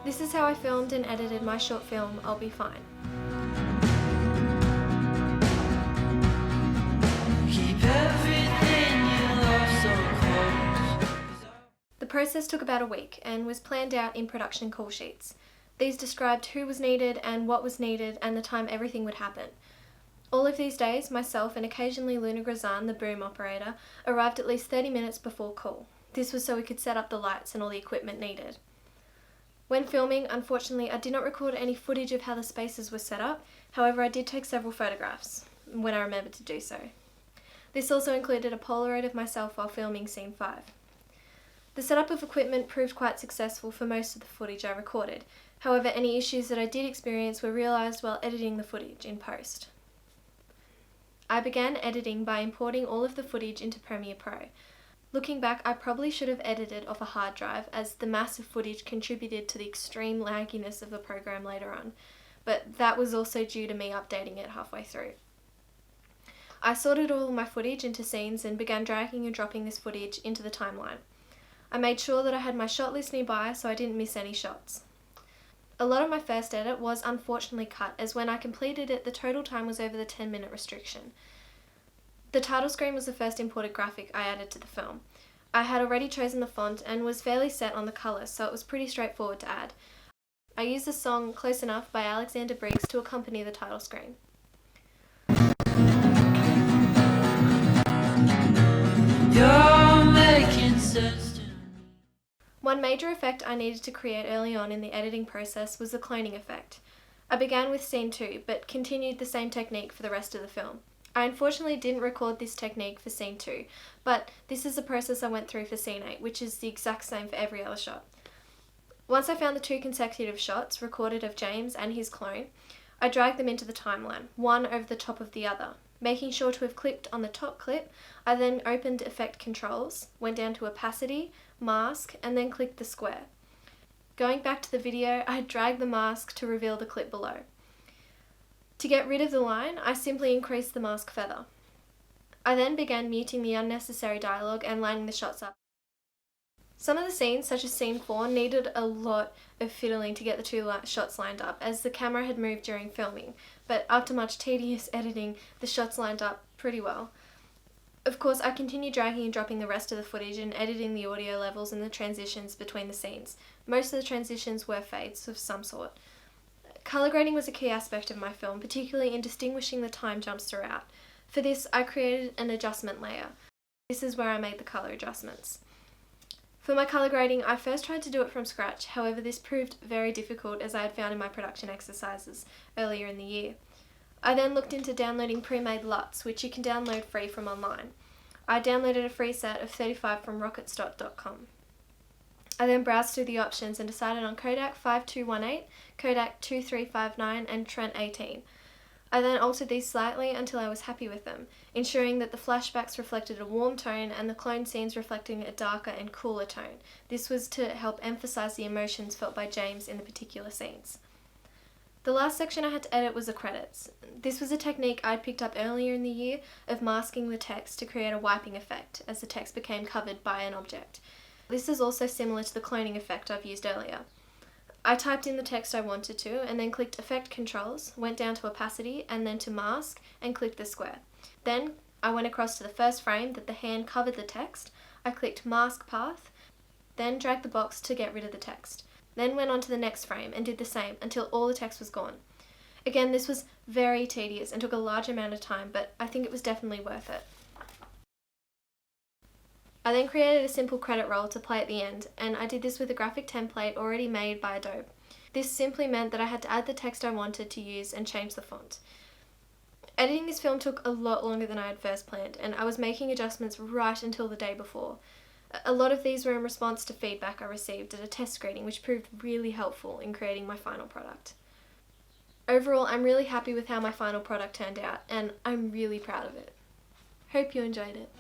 This is how I filmed and edited my short film, I'll Be Fine. Keep everything you love so close. The process took about a week and was planned out in production call sheets. These described who was needed and what was needed and the time everything would happen. All of these days, myself and occasionally Luna Grazan, the boom operator, arrived at least 30 minutes before call. This was so we could set up the lights and all the equipment needed. When filming, unfortunately, I did not record any footage of how the spaces were set up. However, I did take several photographs when I remembered to do so. This also included a Polaroid of myself while filming scene 5. The setup of equipment proved quite successful for most of the footage I recorded. However, any issues that I did experience were realised while editing the footage in post. I began editing by importing all of the footage into Premiere Pro. Looking back, I probably should have edited off a hard drive, as the massive footage contributed to the extreme lagginess of the program later on, but that was also due to me updating it halfway through. I sorted all of my footage into scenes and began dragging and dropping this footage into the timeline. I made sure that I had my shot list nearby so I didn't miss any shots. A lot of my first edit was unfortunately cut, as when I completed it the total time was over the 10-minute restriction. The title screen was the first imported graphic I added to the film. I had already chosen the font and was fairly set on the colour, so it was pretty straightforward to add. I used the song Close Enough by Alexander Briggs to accompany the title screen. You're making sense to me. One major effect I needed to create early on in the editing process was the cloning effect. I began with scene 2, but continued the same technique for the rest of the film. I unfortunately didn't record this technique for scene 2, but this is the process I went through for scene 8, which is the exact same for every other shot. Once I found the 2 consecutive shots recorded of James and his clone, I dragged them into the timeline, one over the top of the other. Making sure to have clicked on the top clip, I then opened Effect Controls, went down to Opacity, Mask, and then clicked the square. Going back to the video, I dragged the mask to reveal the clip below. To get rid of the line, I simply increased the mask feather. I then began muting the unnecessary dialogue and lining the shots up. Some of the scenes, such as scene 4, needed a lot of fiddling to get the 2 shots lined up, as the camera had moved during filming, but after much tedious editing, the shots lined up pretty well. Of course, I continued dragging and dropping the rest of the footage and editing the audio levels and the transitions between the scenes. Most of the transitions were fades of some sort. Colour grading was a key aspect of my film, particularly in distinguishing the time jumps throughout. For this, I created an adjustment layer. This is where I made the colour adjustments. For my colour grading, I first tried to do it from scratch, however this proved very difficult, as I had found in my production exercises earlier in the year. I then looked into downloading pre-made LUTs, which you can download free from online. I downloaded a free set of 35 from rocketstot.com. I then browsed through the options and decided on Kodak 5218, Kodak 2359 and Trent 18. I then altered these slightly until I was happy with them, ensuring that the flashbacks reflected a warm tone and the clone scenes reflecting a darker and cooler tone. This was to help emphasise the emotions felt by James in the particular scenes. The last section I had to edit was the credits. This was a technique I'd picked up earlier in the year of masking the text to create a wiping effect as the text became covered by an object. This is also similar to the cloning effect I've used earlier. I typed in the text I wanted to and then clicked Effect Controls, went down to Opacity and then to Mask and clicked the square. Then I went across to the first frame that the hand covered the text. I clicked Mask Path, then dragged the box to get rid of the text. Then went on to the next frame and did the same until all the text was gone. Again, this was very tedious and took a large amount of time, but I think it was definitely worth it. I then created a simple credit roll to play at the end, and I did this with a graphic template already made by Adobe. This simply meant that I had to add the text I wanted to use and change the font. Editing this film took a lot longer than I had first planned, and I was making adjustments right until the day before. A lot of these were in response to feedback I received at a test screening, which proved really helpful in creating my final product. Overall, I'm really happy with how my final product turned out, and I'm really proud of it. Hope you enjoyed it.